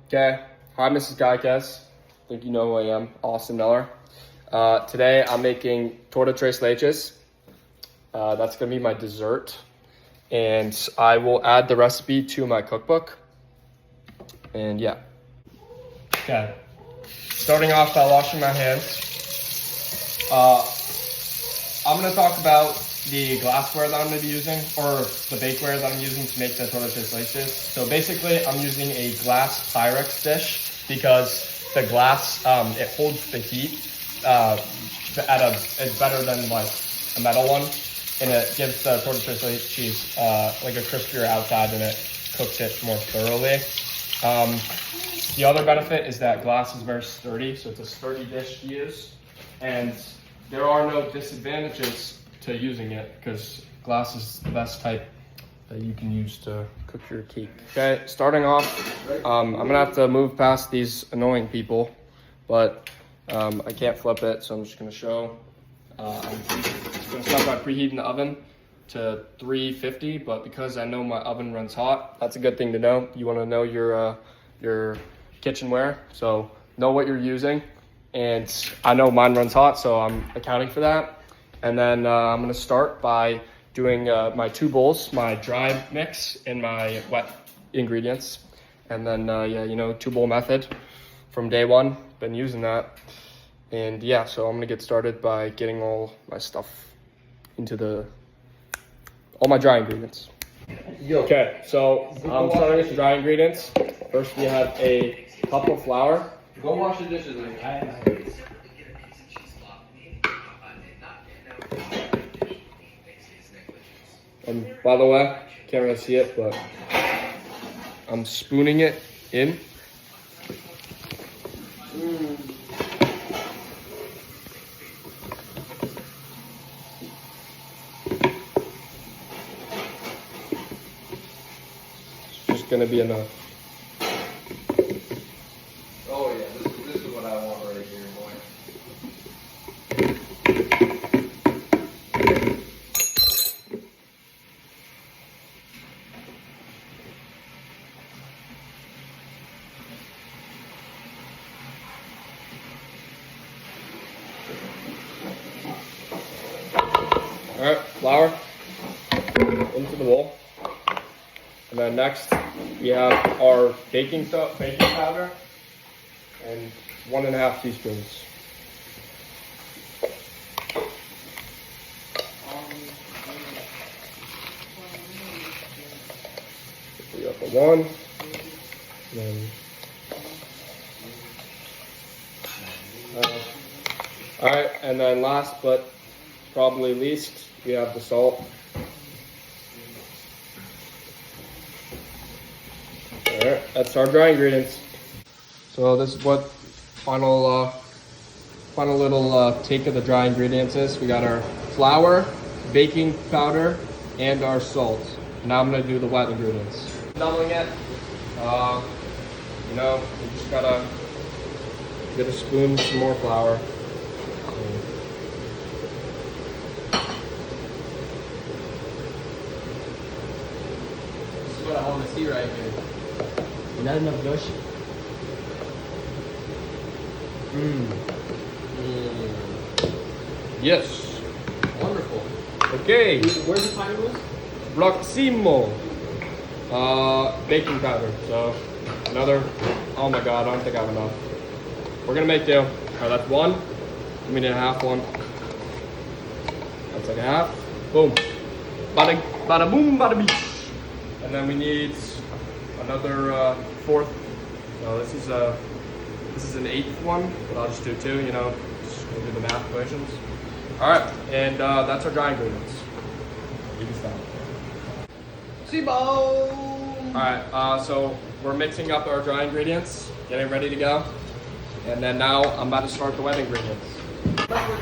Okay, hi Mrs. Gaikes. I think you know who I am, Austin Miller. Today I'm making torta tres leches. That's gonna be my dessert. And I will add the recipe to my cookbook. And yeah. Okay, starting off by washing my hands. I'm gonna talk about the glassware that I'm gonna be using, or the bakeware that I'm using to make the torta tres leches. So basically, I'm using a glass Pyrex dish because the glass, it holds the heat it's better than like a metal one, and it gives the torta tres leches like a crispier outside, and it cooks it more thoroughly. The other benefit is that glass is very sturdy, so it's a sturdy dish to use, and there are no disadvantages to using it because glass is the best type that you can use to cook your cake. Okay, starting off, I'm gonna have to move past these annoying people, but I can't flip it, so I'm just gonna show. I'm gonna start by preheating the oven to 350, but because I know my oven runs hot, that's a good thing to know. You wanna know your kitchenware, so know what you're using. And I know mine runs hot, so I'm accounting for that. And then I'm gonna start by doing my 2 bowls, my dry mix and my wet ingredients. And then, 2-bowl method from day one, been using that. And yeah, so I'm gonna get started by getting all my stuff into all my dry ingredients. Okay, so I'm starting with the dry ingredients. First, we have a cup of flour. Go wash the dishes. And by the way, can't really see it, but I'm spooning it in. It's just gonna be enough. Oh yeah, this is what I want right here, boy. All right, flour into the bowl. And then next, we have our baking powder, and 1.5 teaspoons. We got the 1, and then, all right, and then last but probably least, we have the salt. All right, that's our dry ingredients. So this is what final little take of the dry ingredients is. We got our flour, baking powder, and our salt. Now I'm gonna do the wet ingredients. Doubling it, we just gotta get a spoon, some more flour. This is what I want to see right here. Not enough Josh. Yes. Wonderful. Okay. Where's the pineapples? Proximo. Baking powder. So another. Oh my god, I don't think I have enough. We're gonna make do. All right, that's 1. We need a half one. That's like a half. Boom. Bada boom, bada beach. And then we need another 4th. So this is an 8th one, but I'll just do 2. Just gonna do the math equations. All right, and that's our dry ingredients. Easy stuff. Sibo! All right, so we're mixing up our dry ingredients, getting ready to go. And then now I'm about to start the wet ingredients.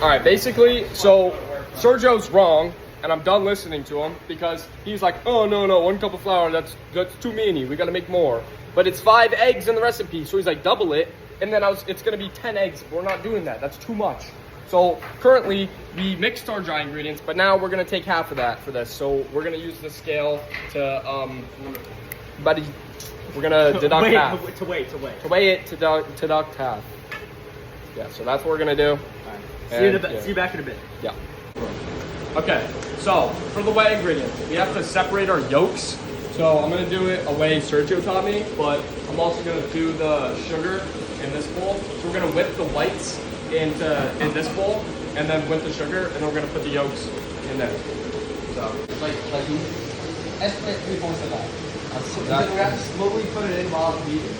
All right, basically, so Sergio's wrong, and I'm done listening to him because he's like, oh, no, 1 cup of flour, that's too many, we gotta make more. But it's 5 eggs in the recipe, so he's like, double it, and then it's gonna be 10 eggs. We're not doing that, that's too much. So currently, we mixed our dry ingredients, but now we're gonna take half of that for this. So we're gonna use the scale to, we're gonna deduct half. To wait. To weigh it, to deduct half. Yeah, so that's what we're gonna do. See you, in a And, bit. yeah. See you back in a bit. Yeah. Okay, so for the whey ingredients, we have to separate our yolks. So I'm gonna do it a way Sergio taught me, but I'm also gonna do the sugar in this bowl. So we're gonna whip the whites in this bowl, and then whip the sugar, and then we're gonna put the yolks in there. So Like estimate 3 points of that. exactly. Because we have to slowly put it in while it's beating.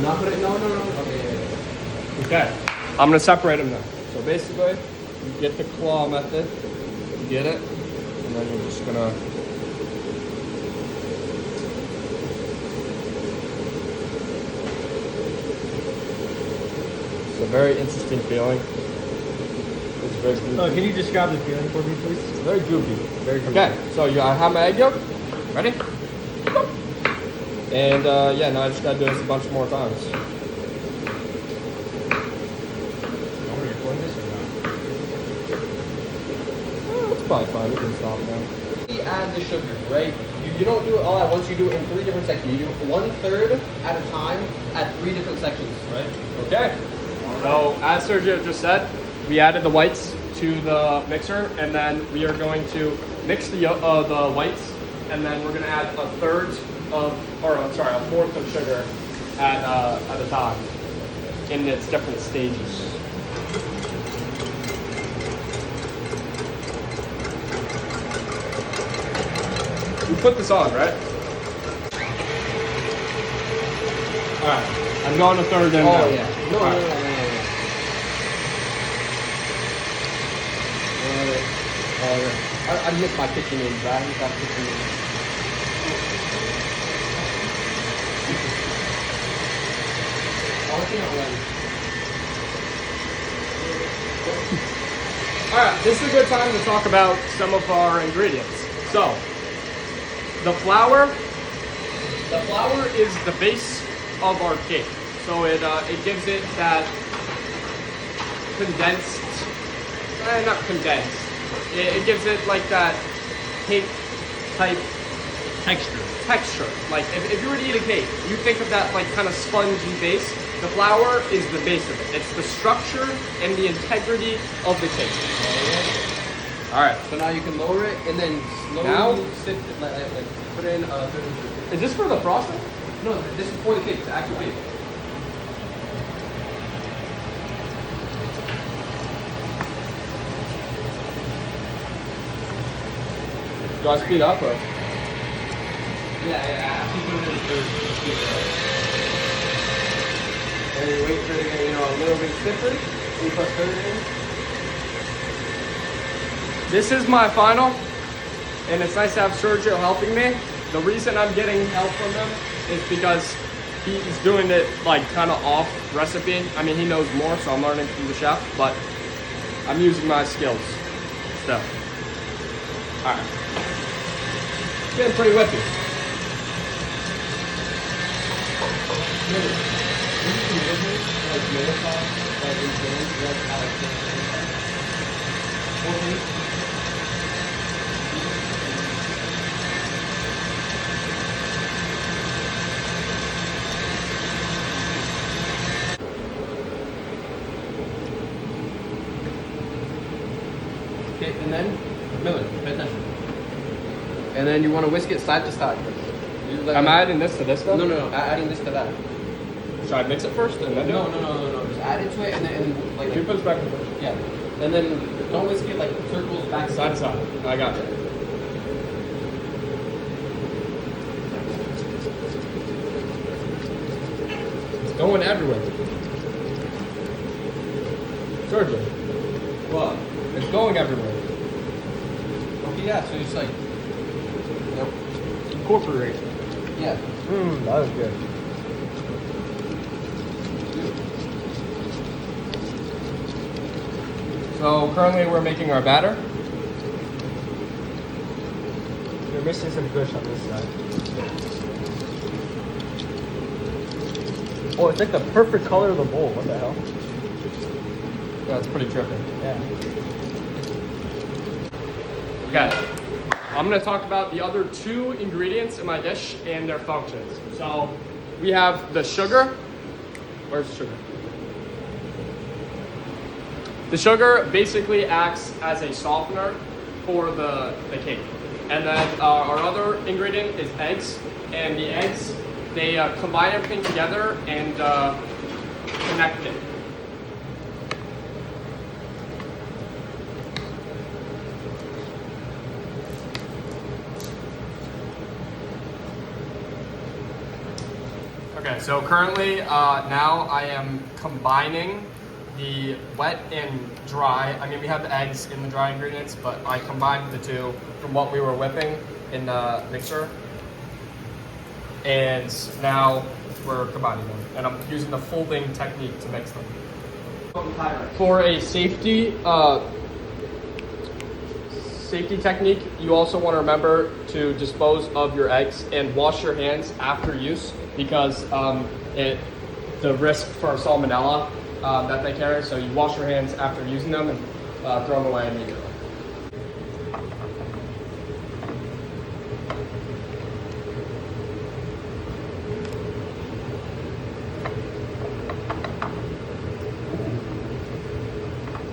Not put it. No. Okay. Okay, I'm gonna separate them now. So basically, you get the claw method, you get it, and then you're just gonna. It's a very interesting feeling. It's very goopy. Oh, can you describe the feeling for me, please? It's very goopy. Very goopy. Okay, so I have my egg yolk. Ready? And yeah, now I just gotta do this a bunch more times. It's probably fine. We can stop now. We add the sugar, right? You don't do it all at once. You do it in 3 different sections. You do 1/3 at a time at 3 different sections, right? Okay. So as Sergio just said, we added the whites to the mixer, and then we are going to mix the whites, and then we're gonna add a fourth of sugar at a time in its different stages. You put this on, right? All right. I'm going to third in now. Oh yeah. No. All right. I missed my kitchen name, Brad. I missed my kitchen name. All right, this is a good time to talk about some of our ingredients. So, the flour is the base of our cake. So it gives it that condensed, not condensed. It gives it like that cake type texture. Like if you were to eat a cake, you think of that like kind of spongy base. The flour is the base of it. It's the structure and the integrity of the cake. All right. So now you can lower it and then slowly Now? sift it, like put in a third of sugar. Is this for the frosting? No, this is for the cake, the actual cake. Do I speed up or? Yeah. After you put it in third, speed it up. And then you wait for it to get, a little bit stiffer. And you put third in. This is my final, and it's nice to have Sergio helping me. The reason I'm getting help from him is because he's doing it like kind of off recipe. I mean, he knows more, so I'm learning from the chef, but I'm using my skills still. All right. It's getting pretty whippy. Okay, and then, Miller, pay attention. And then you want to whisk it side to side. I'm adding this to this though? No. Adding this to that. Should I mix it first and then do it? No. Just add it to it and then like Can you put this back in first? yeah. And then don't whisk it like circles back Side to side. I got you. It's going everywhere. Sergio, What? it's going everywhere. Okay, yeah. So just like, nope. Incorporate. Yeah. That was good. So currently we're making our batter. You're missing some gush on this side. Oh, it's like the perfect color of the bowl. What the hell? Yeah, it's pretty trippy. Yeah. Okay, I'm gonna talk about the other two ingredients in my dish and their functions. So we have the sugar. Where's the sugar? The sugar basically acts as a softener for the cake. And then our other ingredient is eggs. And the eggs, they combine everything together and connect it. Okay, so currently now I am combining the wet and dry. I mean, we have the eggs in the dry ingredients, but I combined the two from what we were whipping in the mixer. And now we're combining them. And I'm using the folding technique to mix them. For a safety technique, you also want to remember to dispose of your eggs and wash your hands after use because the risk for salmonella that they carry. So you wash your hands after using them and throw them away immediately.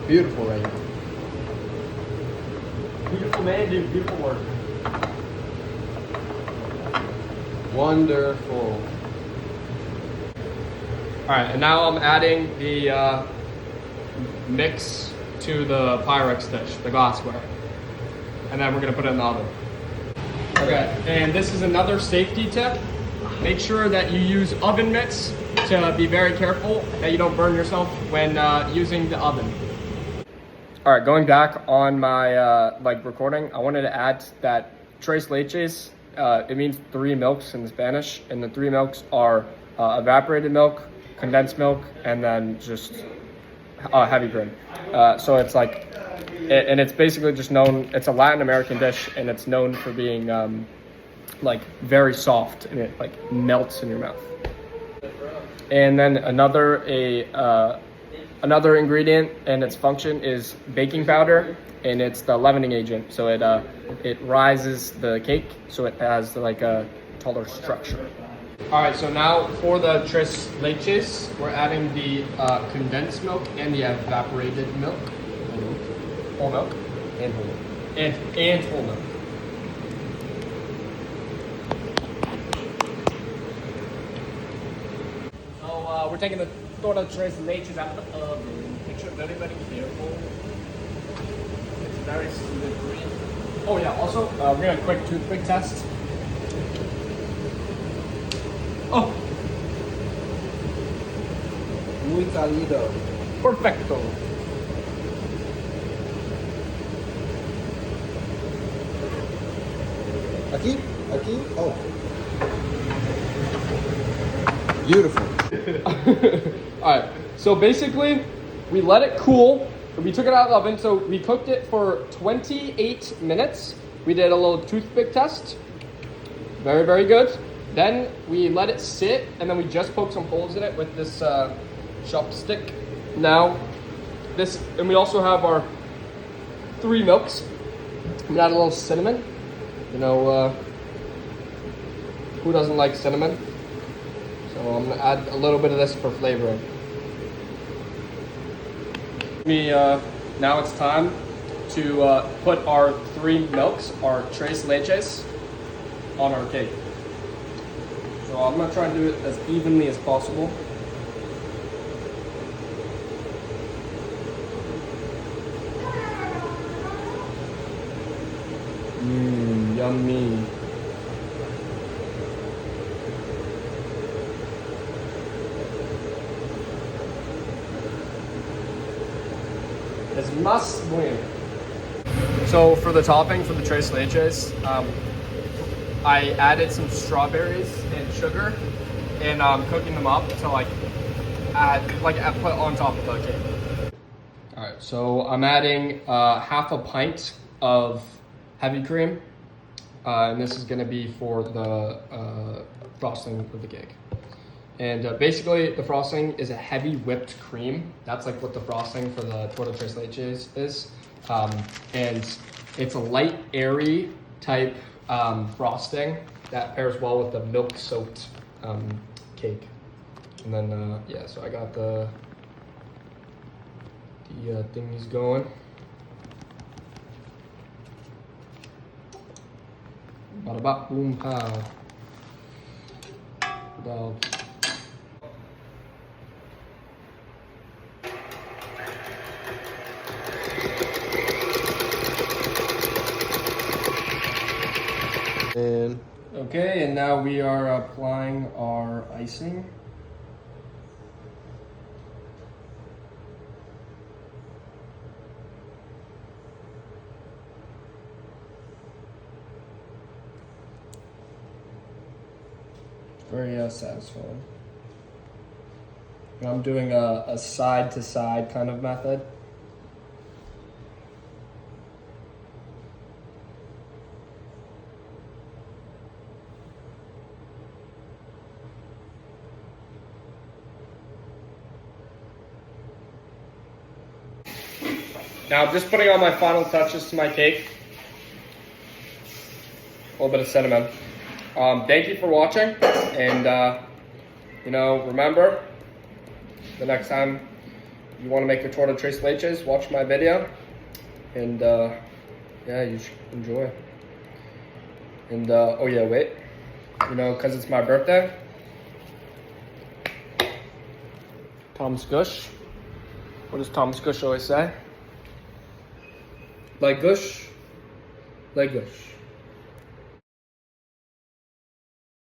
Beautiful right now. Beautiful man, dude. Beautiful work. Wonderful. All right, and now I'm adding the mix to the Pyrex dish, the glassware. And then we're gonna put it in the oven. Okay, and this is another safety tip. Make sure that you use oven mitts to be very careful that you don't burn yourself when using the oven. All right, going back on my recording, I wanted to add that tres leches, it means 3 milks in Spanish, and the 3 milks are evaporated milk, condensed milk, and then just heavy cream. So it's like, and it's basically just known, it's a Latin American dish, and it's known for being like very soft, and it like melts in your mouth. And then another ingredient and its function is baking powder, and it's the leavening agent. So it rises the cake, so it has like a taller structure. All right, so now for the tres leches, we're adding the condensed milk and the evaporated milk. Whole milk. And whole milk. And whole milk. So we're taking the toda tres leches out of the oven. Make sure very, very careful. It's very slippery. Oh yeah, also, we're gonna quick toothpick test. Oh, Muy salido. perfecto. Aquí? Oh. Beautiful. All right, so basically, we let it cool. We took it out of the oven, so we cooked it for 28 minutes. We did a little toothpick test. Very, very good. Then we let it sit, and then we just poked some holes in it with this chopstick. Now, and we also have our 3 milks. We add a little cinnamon. You know, who doesn't like cinnamon? So I'm gonna add a little bit of this for flavoring. Now it's time to put our 3 milks, our tres leches, on our cake. So I'm gonna try to do it as evenly as possible. Yummy. Es más bueno. So for the topping for the tres leches, I added some strawberries and sugar, and I'm cooking them up to put on top of the cake. All right, so I'm adding half a pint of heavy cream, and this is gonna be for the frosting of the cake. And basically, the frosting is a heavy whipped cream. That's like what the frosting for the torta tres leches is. And it's a light, airy type frosting that pairs well with the milk-soaked cake. And then, yeah, so I got the thingies going. Bada bop, boom, pow. Well, And okay, and now we are applying our icing. Very satisfying. And I'm doing a side to side kind of method. Now I'm just putting on my final touches to my cake. A little bit of cinnamon. Thank you for watching, and remember, the next time you want to make your torta tres leches, watch my video, and yeah, you should enjoy. And oh yeah, wait, because it's my birthday, Thomas Gush. What does Thomas Gush always say? Like Gush, like Gush.